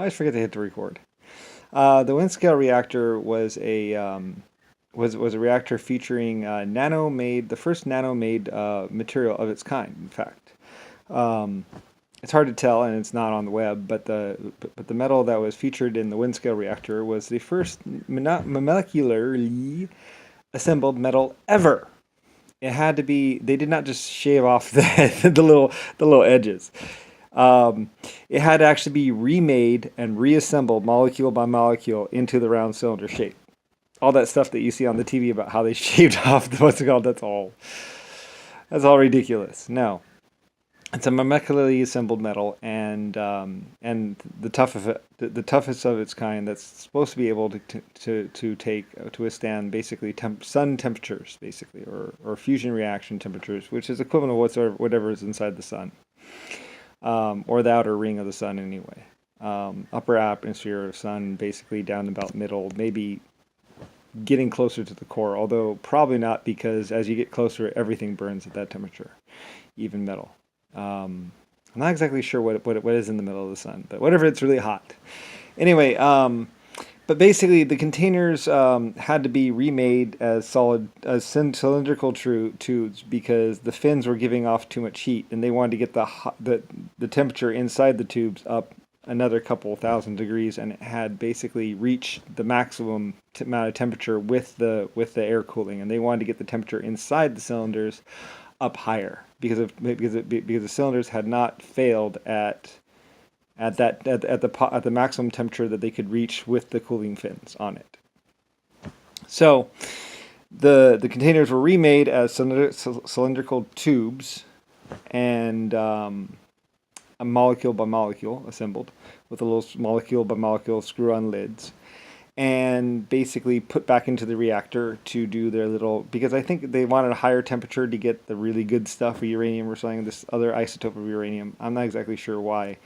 I always forget to hit the record. The Windscale reactor was a reactor featuring the first nano-made material of its kind. In fact, um, it's hard to tell, and it's not on the web. But the metal that was featured in the Windscale reactor was the first molecularly assembled metal ever. It had to be. They did not just shave off the little edges. Um, it had to actually be remade and reassembled molecule by molecule into the round cylinder shape. All that stuff that you see on the TV about how they shaved off what's it called, that's all ridiculous. No, it's a molecularly assembled metal, and the toughest of its kind, that's supposed to be able to withstand basically sun temperatures, basically, or fusion reaction temperatures, which is equivalent to whatever is inside the sun, or the outer ring of the sun anyway. Upper atmosphere of sun, basically down about middle, maybe getting closer to the core, although probably not, because as you get closer, everything burns at that temperature, even metal. I'm not exactly sure what is in the middle of the sun, but whatever, it's really hot. Anyway, but basically the containers had to be remade as cylindrical tubes, because the fins were giving off too much heat, and they wanted to get the temperature inside the tubes up another couple thousand degrees, and it had basically reached the maximum amount of temperature with the air cooling, and they wanted to get the temperature inside the cylinders up higher, because the cylinders had not failed at the maximum temperature that they could reach with the cooling fins on it. So the containers were remade as cylindrical tubes, and a molecule by molecule assembled with a little molecule by molecule screw-on lids, and basically put back into the reactor to do their little, because I think they wanted a higher temperature to get the really good stuff, uranium or something, this other isotope of uranium. I'm not exactly sure why.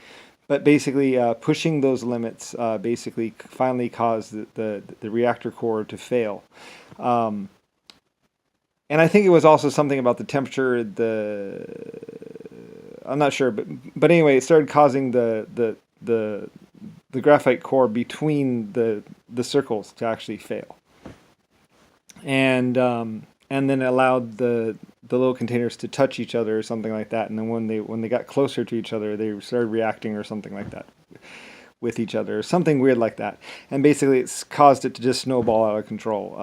But basically, pushing those limits basically finally caused the reactor core to fail. Um, and I think it was also something about the temperature. I'm not sure, but anyway, it started causing the graphite core between the circles to actually fail, and then it allowed the little containers to touch each other or something like that. And then when they got closer to each other, they started reacting or something like that with each other, something weird like that. And basically, it's caused it to just snowball out of control.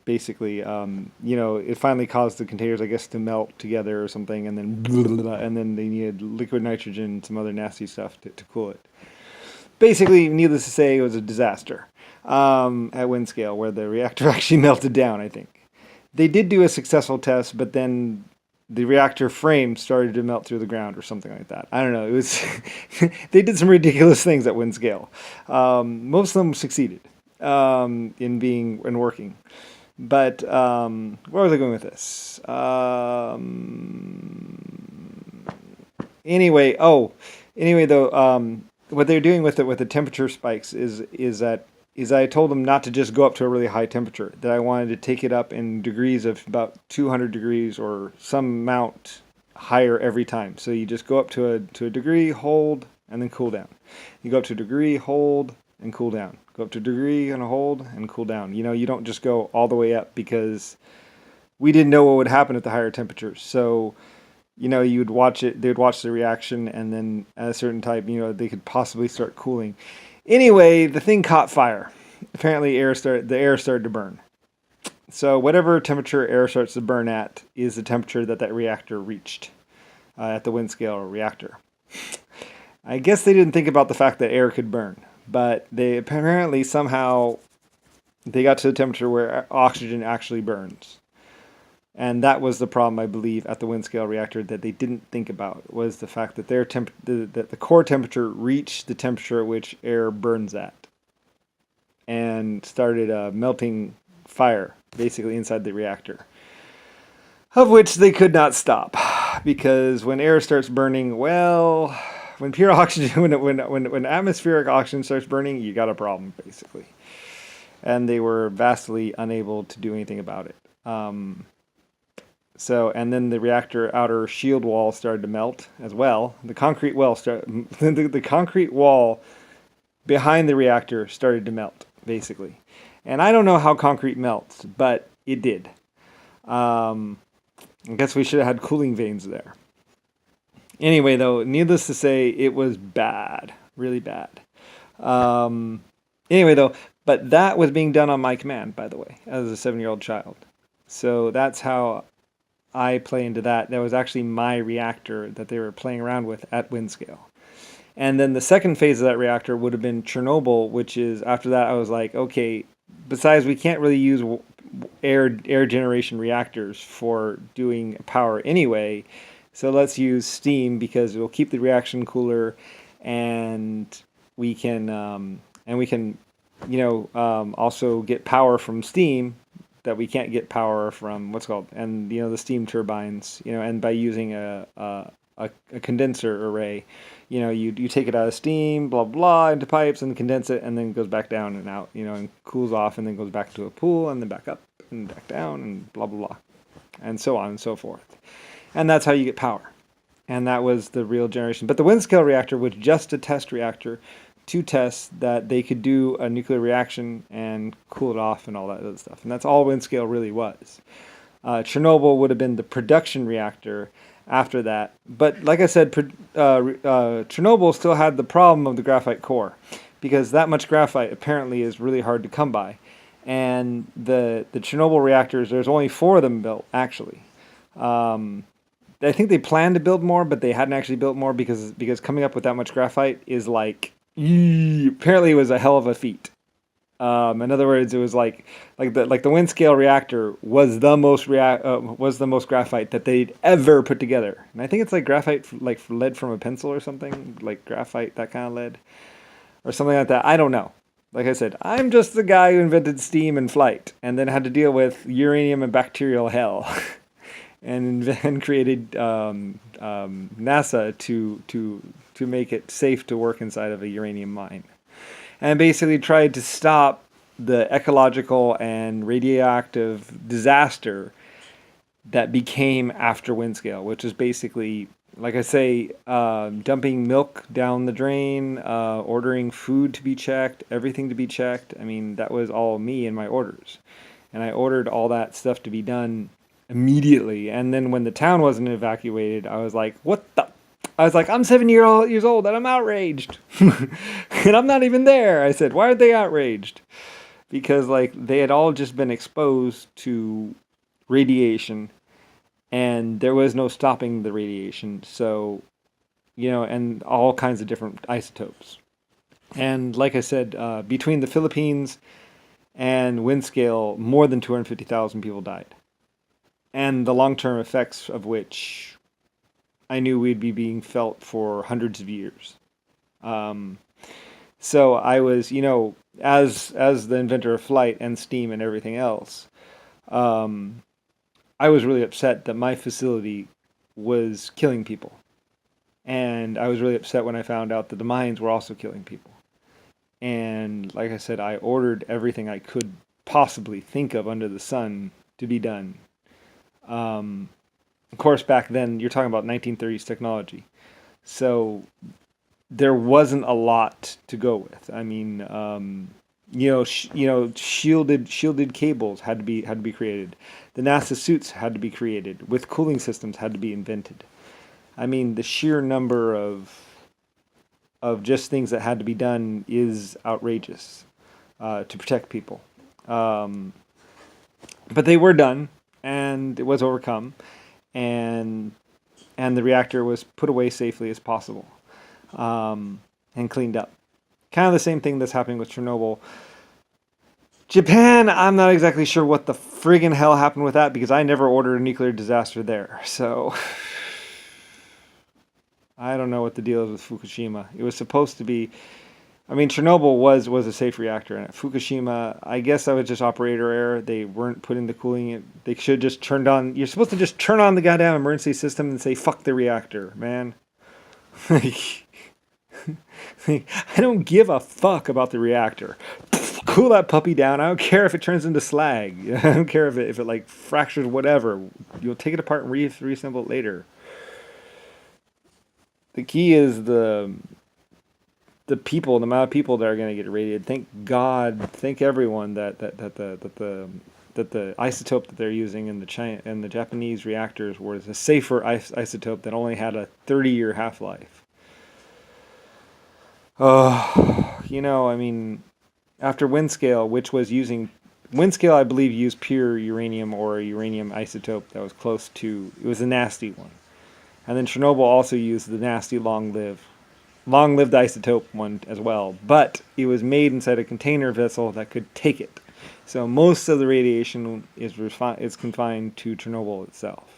It finally caused the containers, I guess, to melt together or something, and then they needed liquid nitrogen and some other nasty stuff to cool it. Basically, needless to say, it was a disaster at Windscale, where the reactor actually melted down, I think. They did do a successful test, but then the reactor frame started to melt through the ground or something like that. I don't know. It was they did some ridiculous things at Windscale. Most of them succeeded in working. But where was I going with this? Anyway, though, what they're doing with the temperature spikes is I told them not to just go up to a really high temperature, that I wanted to take it up in degrees of about 200 degrees or some amount higher every time. So you just go up to a degree, hold, and then cool down. You go up to a degree, hold, and cool down. Go up to a degree and a hold and cool down. You don't just go all the way up, because we didn't know what would happen at the higher temperatures. So, you'd watch it, they would watch the reaction, and then at a certain type, they could possibly start cooling. Anyway, the thing caught fire. Apparently, the air started to burn. So whatever temperature air starts to burn at is the temperature that reactor reached at the Windscale reactor. I guess they didn't think about the fact that air could burn, but they apparently somehow they got to the temperature where oxygen actually burns. And that was the problem, I believe, at the Windscale reactor that they didn't think about, was the fact that the core temperature reached the temperature at which air burns at, and started a melting fire basically inside the reactor, of which they could not stop, because when air starts burning, well, when pure oxygen, when atmospheric oxygen starts burning, you got a problem basically, and they were vastly unable to do anything about it. And then the reactor outer shield wall started to melt as well. The concrete wall behind the reactor started to melt, basically. And I don't know how concrete melts, but it did. I guess we should have had cooling vanes there. Anyway, though, needless to say, it was bad, really bad. Anyway, though, but that was being done on my command, by the way, as a 7-year-old child. So that's how I play into that. That was actually my reactor that they were playing around with at Windscale. And then the second phase of that reactor would have been Chernobyl, which is after that I was like, okay, besides we can't really use air generation reactors for doing power anyway, so let's use steam because it will keep the reaction cooler, and we can also get power from steam that we can't get power from the steam turbines, and by using a condenser array, you take it out of steam, blah blah, into pipes and condense it, and then it goes back down and out, and cools off, and then goes back to a pool, and then back up and back down, and blah blah blah, and so on and so forth. And that's how you get power. And that was the real generation. But the Windscale reactor was just a test reactor to test that they could do a nuclear reaction and cool it off and all that other stuff. And that's all Windscale really was. Chernobyl would have been the production reactor after that. But like I said, Chernobyl still had the problem of the graphite core, because that much graphite apparently is really hard to come by. And the Chernobyl reactors, there's only 4 of them built, actually. I think they planned to build more, but they hadn't actually built more because coming up with that much graphite is apparently it was a hell of a feat. In other words, it was like the Windscale reactor was the most graphite that they'd ever put together. And I think it's like graphite, like lead from a pencil or something, like graphite, that kind of lead or something like that. I don't know. Like I said, I'm just the guy who invented steam and flight, and then had to deal with uranium and bacterial hell. And created NASA to make it safe to work inside of a uranium mine, and basically tried to stop the ecological and radioactive disaster that became after Windscale, which is basically, like I say, dumping milk down the drain, ordering food to be checked, everything to be checked. I mean, that was all me and my orders, and I ordered all that stuff to be done immediately. And then when the town wasn't evacuated, I was like, I'm 7 years old and I'm outraged. And I'm not even there. I said, why are they outraged? Because they had all just been exposed to radiation, and there was no stopping the radiation. So, and all kinds of different isotopes. And like I said, between the Philippines and Windscale, more than 250,000 people died. And the long-term effects of which I knew we'd be being felt for hundreds of years. So I was, as the inventor of flight and steam and everything else, I was really upset that my facility was killing people. And I was really upset when I found out that the mines were also killing people. And like I said, I ordered everything I could possibly think of under the sun to be done. Of course, back then, you're talking about 1930s technology. So there wasn't a lot to go with. I mean, shielded cables had to be created. The NASA suits had to be created, with cooling systems had to be invented. I mean, the sheer number of just things that had to be done is outrageous to protect people. But they were done, and it was overcome, and the reactor was put away safely as possible, and cleaned up. Kind of the same thing that's happening with Chernobyl. Japan, I'm not exactly sure what the friggin' hell happened with that, because I never ordered a nuclear disaster there. So I don't know what the deal is with Fukushima. It was supposed to be, I mean, Chernobyl was a safe reactor, and at Fukushima, I guess that was just operator error. They weren't putting the cooling in. They should have just turned on, you're supposed to just turn on the goddamn emergency system and say, fuck the reactor, man. I don't give a fuck about the reactor. Cool that puppy down. I don't care if it turns into slag. I don't care if it like fractures, whatever. You'll take it apart and reassemble it later. The key is the the people, the amount of people that are going to get irradiated. Thank God, thank everyone that the isotope that they're using in the Japanese reactors was a safer isotope that only had a 30-year half-life. I mean, after Windscale, which was using Windscale, I believe, used pure uranium or a uranium isotope that was close to, it was a nasty one. And then Chernobyl also used the nasty long-lived isotope one as well, but it was made inside a container vessel that could take it. So most of the radiation is confined to Chernobyl itself.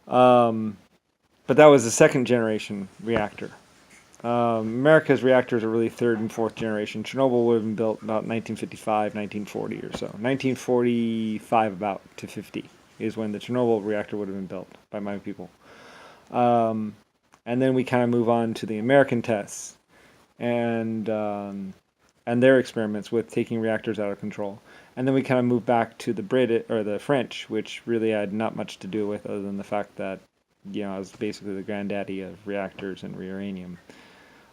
But that was the second generation reactor. America's reactors are really third and fourth generation. Chernobyl would have been built about 1955, 1940 or so. 1945 about to 50 is when the Chernobyl reactor would have been built by my people. And then we kind of move on to the American tests and their experiments with taking reactors out of control. And then we kind of move back to the French, which really had not much to do with other than the fact that, I was basically the granddaddy of reactors and uranium,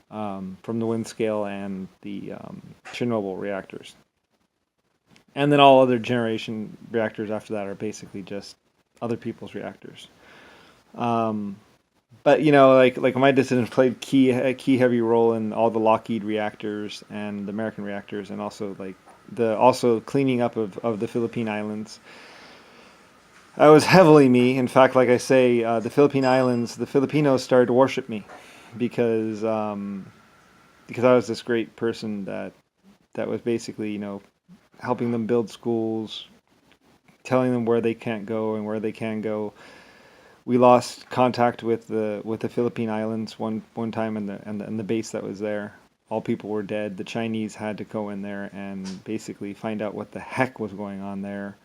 from the Windscale and the Chernobyl reactors. And then all other generation reactors after that are basically just other people's reactors. But like my dissidents played a key heavy role in all the Lockheed reactors and the American reactors, and also like the cleaning up of the Philippine Islands. That was heavily me. In fact, like I say, the Philippine Islands, the Filipinos started to worship me because I was this great person that was basically helping them build schools, telling them where they can't go and where they can go. We lost contact with the Philippine Islands one time, and the base that was there. All people were dead. The Chinese had to go in there and basically find out what the heck was going on there.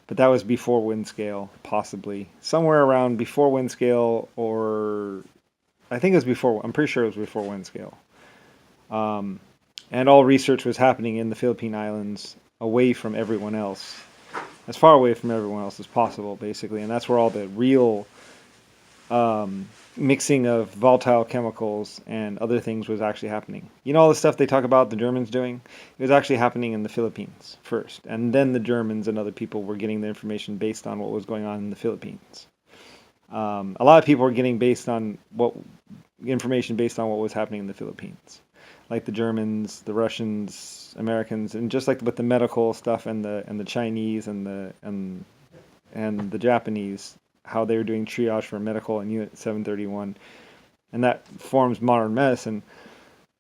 But that was before Windscale, possibly somewhere around before Windscale, or I think it was before. I'm pretty sure it was before Windscale. And all research was happening in the Philippine Islands, away from everyone else, as far away from everyone else as possible, basically. And that's where all the real mixing of volatile chemicals and other things was actually happening. All the stuff they talk about the Germans doing? It was actually happening in the Philippines first. And then the Germans and other people were getting the information based on what was going on in the Philippines. A lot of people were getting information based on what was happening in the Philippines. Like the Germans, the Russians, Americans, and just like with the medical stuff and the Chinese and the Japanese, how they were doing triage for medical and Unit 731, and that forms modern medicine.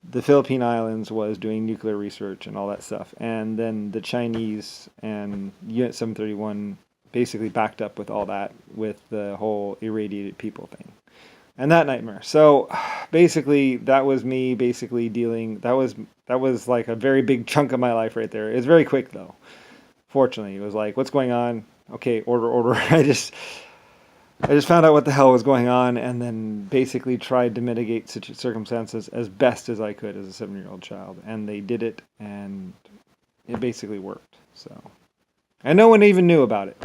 The Philippine Islands was doing nuclear research and all that stuff, and then the Chinese and Unit 731 basically backed up with all that, with the whole irradiated people thing and that nightmare. So basically that was me dealing. That was like a very big chunk of my life right there. It was very quick though, fortunately. It was like, what's going on? Okay, order. I just found out what the hell was going on, and then basically tried to mitigate such circumstances as best as I could as a 7-year-old child. And they did it, and it basically worked. So, and no one even knew about it.